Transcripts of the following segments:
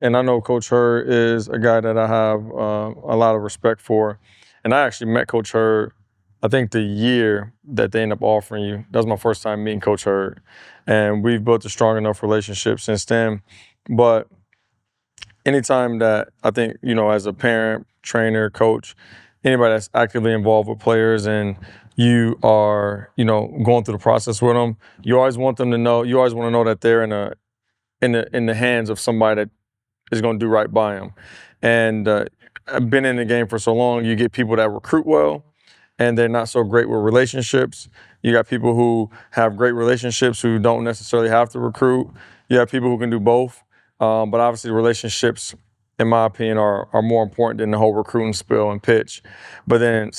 And I know Coach Hurd is a guy that I have a lot of respect for. And I actually met Coach Hurd, I think the year that they end up offering you. That was my first time meeting Coach Hurd. And we've built a strong enough relationship since then. But anytime that I think, as a parent, trainer, coach, anybody that's actively involved with players and you are, going through the process with them, you always want them to know, you always want to know that they're in the hands of somebody that is going to do right by them. And I've been in the game for so long, you get people that recruit well and they're not so great with relationships. You got people who have great relationships who don't necessarily have to recruit. You have people who can do both. But obviously relationships, in my opinion, are more important than the whole recruiting spill and pitch. But then,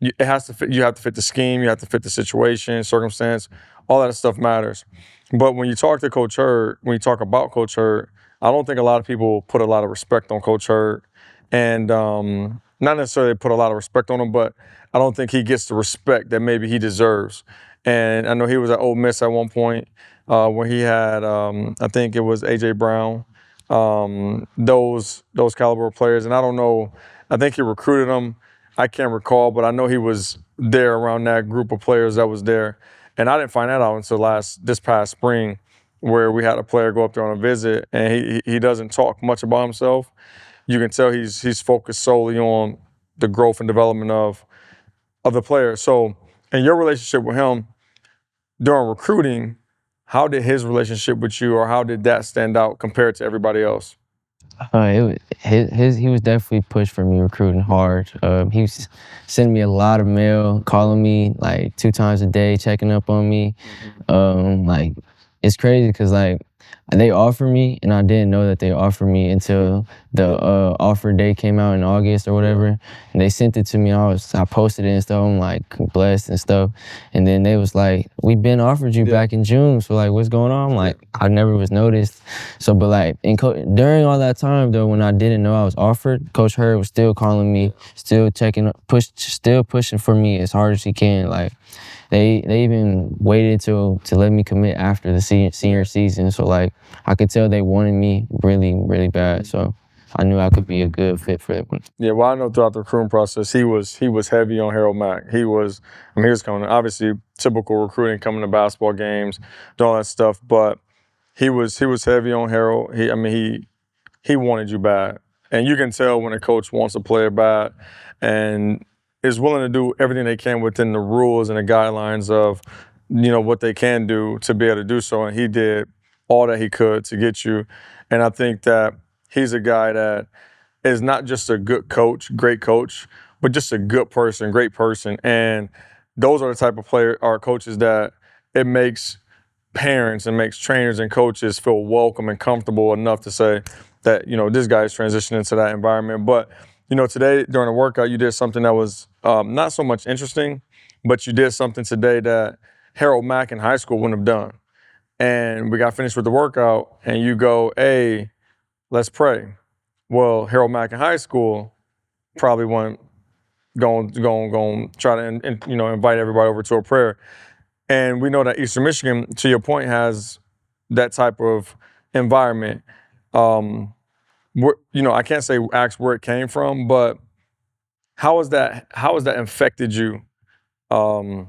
it has to fit, you have to fit the scheme, you have to fit the situation, circumstance, all that stuff matters. But when you talk to Coach Hurd, when you talk about Coach Hurd, I don't think a lot of people put a lot of respect on Coach Hurd. And not necessarily put a lot of respect on him, but I don't think he gets the respect that maybe he deserves. And I know he was at Ole Miss at one point where he had, I think it was A.J. Brown, those caliber players. And I don't know, I think he recruited them. I can't recall, but I know he was there around that group of players that was there. And I didn't find that out until this past spring, where we had a player go up there on a visit, and he doesn't talk much about himself. You can tell he's focused solely on the growth and development of the player. So in your relationship with him during recruiting, how did his relationship with you, or how did that stand out compared to everybody else? He was definitely pushed for me recruiting hard. He was sending me a lot of mail, calling me like 2 times a day, checking up on me. Like it's crazy because like they offered me, and I didn't know that they offered me until the offer day came out in August or whatever. And they sent it to me. I posted it and stuff. I'm like blessed and stuff. And then they was like, "We've been offered you back in June. So like, what's going on?" I'm like, I never was noticed. So, but like, during all that time though, when I didn't know I was offered, Coach Hurd was still calling me, still still pushing for me as hard as he can. Like, they even waited to let me commit after the senior season. So like, I could tell they wanted me really, really bad. So I knew I could be a good fit for them. Yeah, well, I know throughout the recruiting process, he was heavy on Harold Mack. He was coming, obviously typical recruiting, coming to basketball games, doing all that stuff. But he was heavy on Harold. He wanted you bad, and you can tell when a coach wants a player bad, and is willing to do everything they can within the rules and the guidelines of, what they can do to be able to do so. And he did all that he could to get you. And I think that he's a guy that is not just a good coach, great coach, but just a good person, great person. And those are the type of coaches that it makes parents and makes trainers and coaches feel welcome and comfortable enough to say that, this guy is transitioning to that environment. But, today during the workout, you did something that was not so much interesting, but you did something today that Harold Mack in high school wouldn't have done. And we got finished with the workout, and you go, "Hey, let's pray." Well, Harold Mack in high school probably wasn't going to try to invite everybody over to a prayer. And we know that Eastern Michigan, to your point, has that type of environment. I can't say ask where it came from, but how has that affected you? Through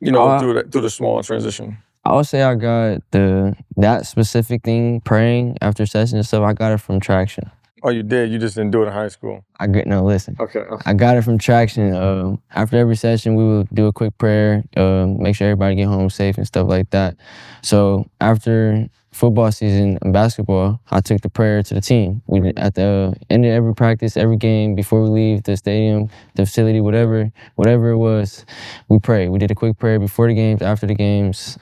the small transition. I would say I got that specific thing, praying after session and stuff. I got it from Traction. Oh, you did? You just didn't do it in high school? Listen. Okay. I got it from Traction. After every session, we would do a quick prayer, make sure everybody get home safe and stuff like that. So after football season and basketball, I took the prayer to the team. We at the end of every practice, every game, before we leave the stadium, the facility, whatever it was, we pray. We did a quick prayer before the games, after the games.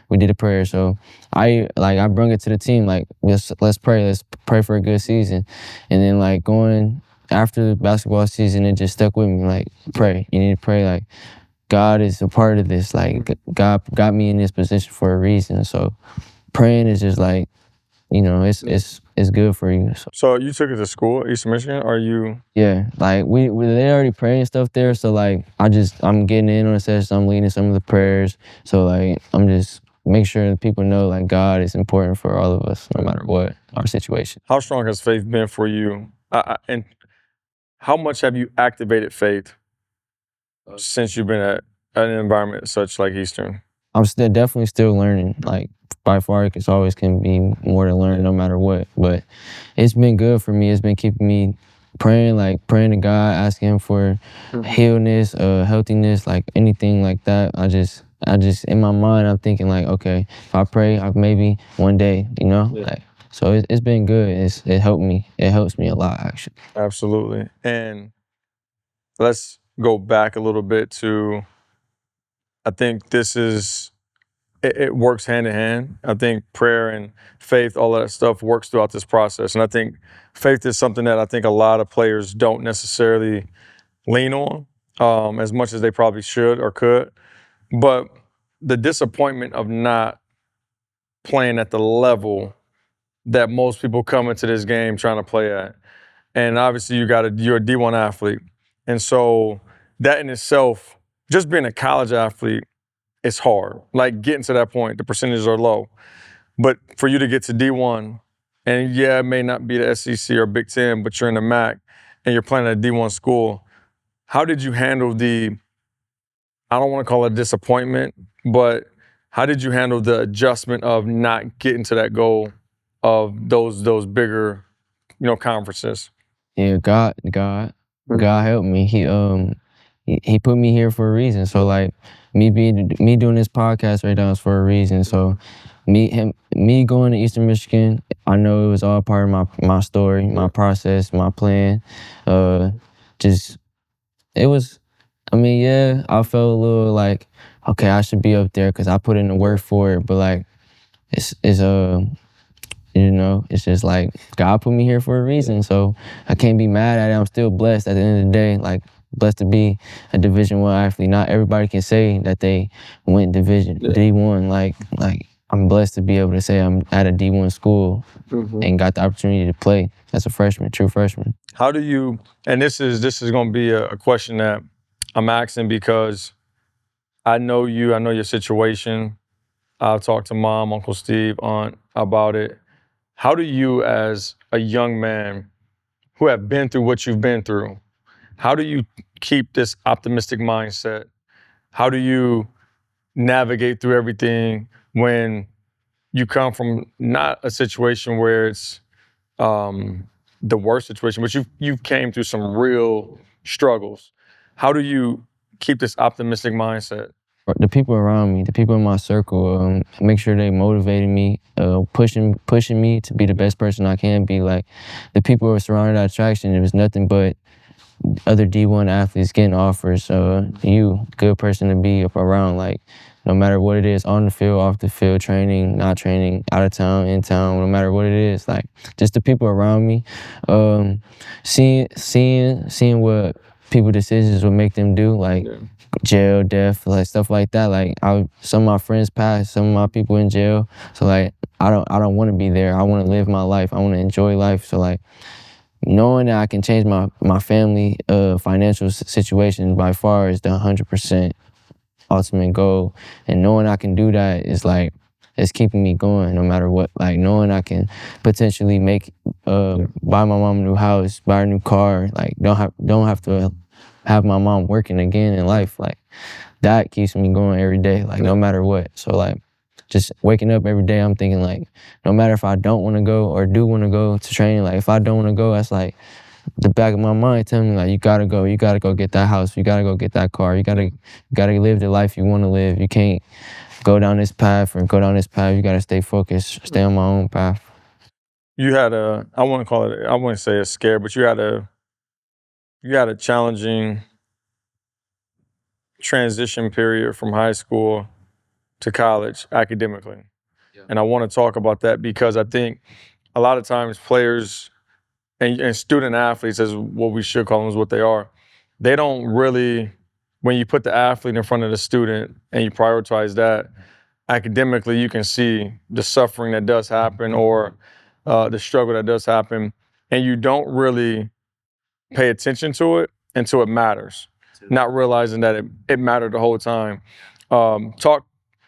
We did a prayer. So I brung it to the team, like, let's pray for a good season. And then like going after the basketball season, it just stuck with me, like, pray. You need to pray, like, God is a part of this. Like, God got me in this position for a reason. So praying is just like, it's good for you. So you took it to school, Eastern Michigan? Are you? Yeah, like we they already praying stuff there. So like I'm getting in on the session. I'm leading some of the prayers. So like I'm just make sure that people know like God is important for all of us, no matter what our situation. How strong has faith been for you? And how much have you activated faith since you've been at an environment such like Eastern? I'm still definitely still learning. Like by far, it's always can be more to learn, no matter what. But it's been good for me. It's been keeping me praying, like praying to God, asking Him for healness, healthiness, like anything like that. I just in my mind, I'm thinking like, okay, if I pray, maybe one day, you know, like. So it's been good. It helped me. It helps me a lot, actually. Absolutely. And let's go back a little bit to, I think this is, it works hand in hand. I think prayer and faith, all of that stuff works throughout this process. And I think faith is something that I think a lot of players don't necessarily lean on as much as they probably should or could. But the disappointment of not playing at the level that most people come into this game trying to play at. And obviously you're a D1 athlete. And so that in itself, just being a college athlete, it's hard. Like getting to that point, the percentages are low. But for you to get to D1, and yeah, it may not be the SEC or Big Ten, but you're in the MAC and you're playing at a D1 school, how did you handle I don't want to call it disappointment, but how did you handle the adjustment of not getting to that goal of those bigger, conferences? Yeah, God helped me. He put me here for a reason. So like me doing this podcast right now is for a reason. So me going to Eastern Michigan, I know it was all part of my story, my process, my plan. Just it was. I mean, yeah, I felt a little like, okay, I should be up there because I put in the work for it. But like, it's it's just like God put me here for a reason. So I can't be mad at it. I'm still blessed at the end of the day. Like blessed to be a Division I athlete. Not everybody can say that they went D1. Like I'm blessed to be able to say I'm at a D1 school and got the opportunity to play as a freshman, true freshman. How do you? And this is going to be a question that I'm asking because I know you. I know your situation. I've talked to Mom, Uncle Steve, Aunt about it. How do you, as a young man who have been through what you've been through, how do you keep this optimistic mindset? How do you navigate through everything when you come from not a situation where it's the worst situation, but you've came through some real struggles? How do you keep this optimistic mindset? The people around me, the people in my circle, make sure they motivating me, pushing me to be the best person I can be. Like the people who are surrounded at Attraction, it was nothing but other D1 athletes getting offers. You, good person to be up around. Like no matter what it is, on the field, off the field, training, not training, out of town, in town, no matter what it is. Like just the people around me, seeing what people decisions would make them do. Like. Yeah. Jail, death, like stuff like that. Like some of my friends passed, some of my people in jail. So like I don't want to be there. I want to live my life. I want to enjoy life. So like knowing that I can change my family financial situation by far is the 100% ultimate goal. And knowing I can do that is like it's keeping me going no matter what. Like knowing I can potentially buy my mom a new house, buy a new car. Like don't have to have my mom working again in life. Like that keeps me going every day, like no matter what. So like just waking up every day, I'm thinking like no matter if I don't want to go or do want to go to training, like if I don't want to go, that's like the back of my mind telling me like you gotta go get that house, you gotta go get that car, you gotta live the life you want to live. You can't go down this path or go down this path. You gotta stay focused, stay on my own path. You had I wouldn't say a scare, but you had a challenging transition period from high school to college academically. Yeah. And I want to talk about that because I think a lot of times players and student athletes, as what we should call them, is what they are, they don't really, when you put the athlete in front of the student and you prioritize that, academically you can see the suffering that does happen or the struggle that does happen, and you don't really pay attention to it until it matters, not realizing that it mattered the whole time. Talk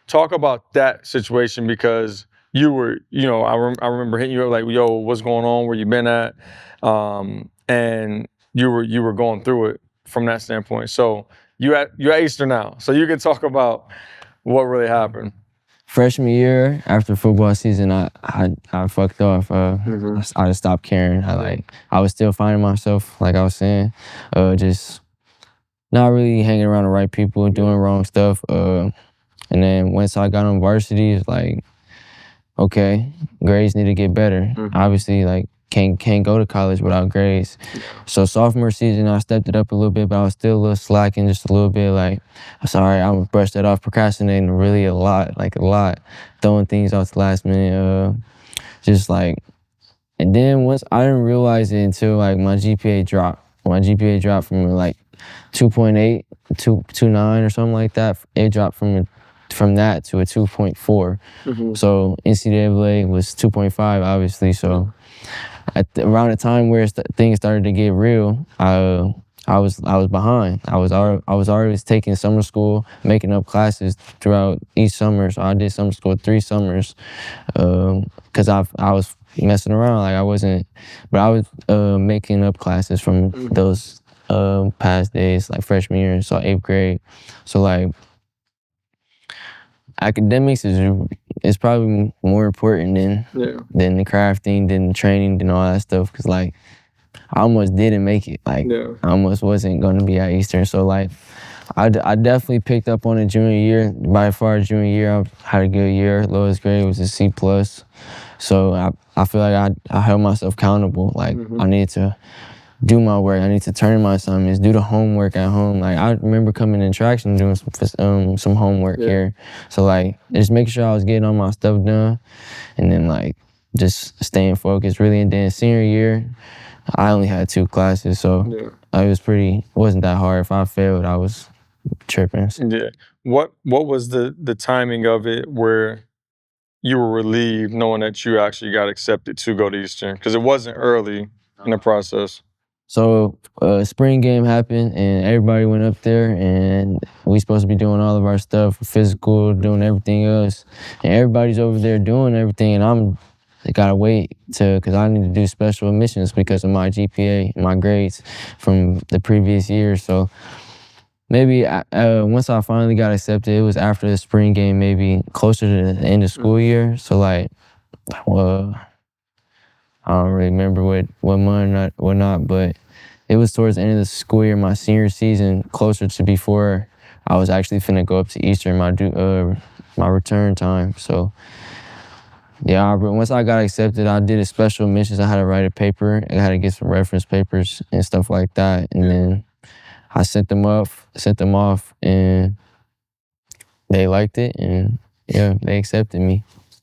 talk about that situation because you were, I remember hitting you up like, yo, what's going on? Where you been at? And you were going through it from that standpoint. So you at Eastern now, so you can talk about what really happened. Freshman year, after football season, I fucked off. I just stopped caring. I was still finding myself, like I was saying, just not really hanging around the right people, doing wrong stuff. And then once I got on varsity, it's like, okay, grades need to get better. Obviously, like can't go to college without grades. So sophomore season, I stepped it up a little bit, but I was still a little slacking, just a little bit. Like, I'm sorry, I'm gonna brush that off. Procrastinating really a lot, throwing things off the last minute. Just like, and then once I didn't realize it until like my GPA dropped. My GPA dropped from like 2.8 to 2.9 or something like that. It dropped from that to a 2.4. So NCAA was 2.5, obviously. So around the time where things started to get real, I was behind. I was always taking summer school, making up classes throughout each summer. So I did summer school 3 summers, because I was messing around. Like I wasn't, but I was making up classes from those past days, like freshman year, so 8th grade. So like, academics is probably more important than the crafting, than the training, than all that stuff. Cause like I almost didn't make it. Like I almost wasn't gonna be at Eastern. So like I definitely picked up on it junior year. By far, junior year I had a good year. Lowest grade was a C+. So I feel like I held myself accountable. Like I needed to do my work. I need to turn my assignments, do the homework at home. Like I remember coming in traction doing some homework here. So like just making sure I was getting all my stuff done, and then like just staying focused really. And then senior year, I only had 2 classes, so it wasn't that hard. If I failed, I was tripping. Yeah. What was the timing of it where you were relieved knowing that you actually got accepted to go to Eastern? Because it wasn't early in the process. So spring game happened and everybody went up there, and we supposed to be doing all of our stuff, physical, doing everything else. And everybody's over there doing everything, and I gotta wait because I need to do special admissions because of my GPA, my grades from the previous year. So maybe once I finally got accepted, it was after the spring game, maybe closer to the end of school year. So like, I don't really remember what month or not, but it was towards the end of the school year, my senior season, closer to before I was actually finna go up to Eastern, my return time. So yeah, once I got accepted, I did a special admissions. I had to write a paper. I had to get some reference papers and stuff like that, and then I sent them off, and they liked it, and yeah, they accepted me.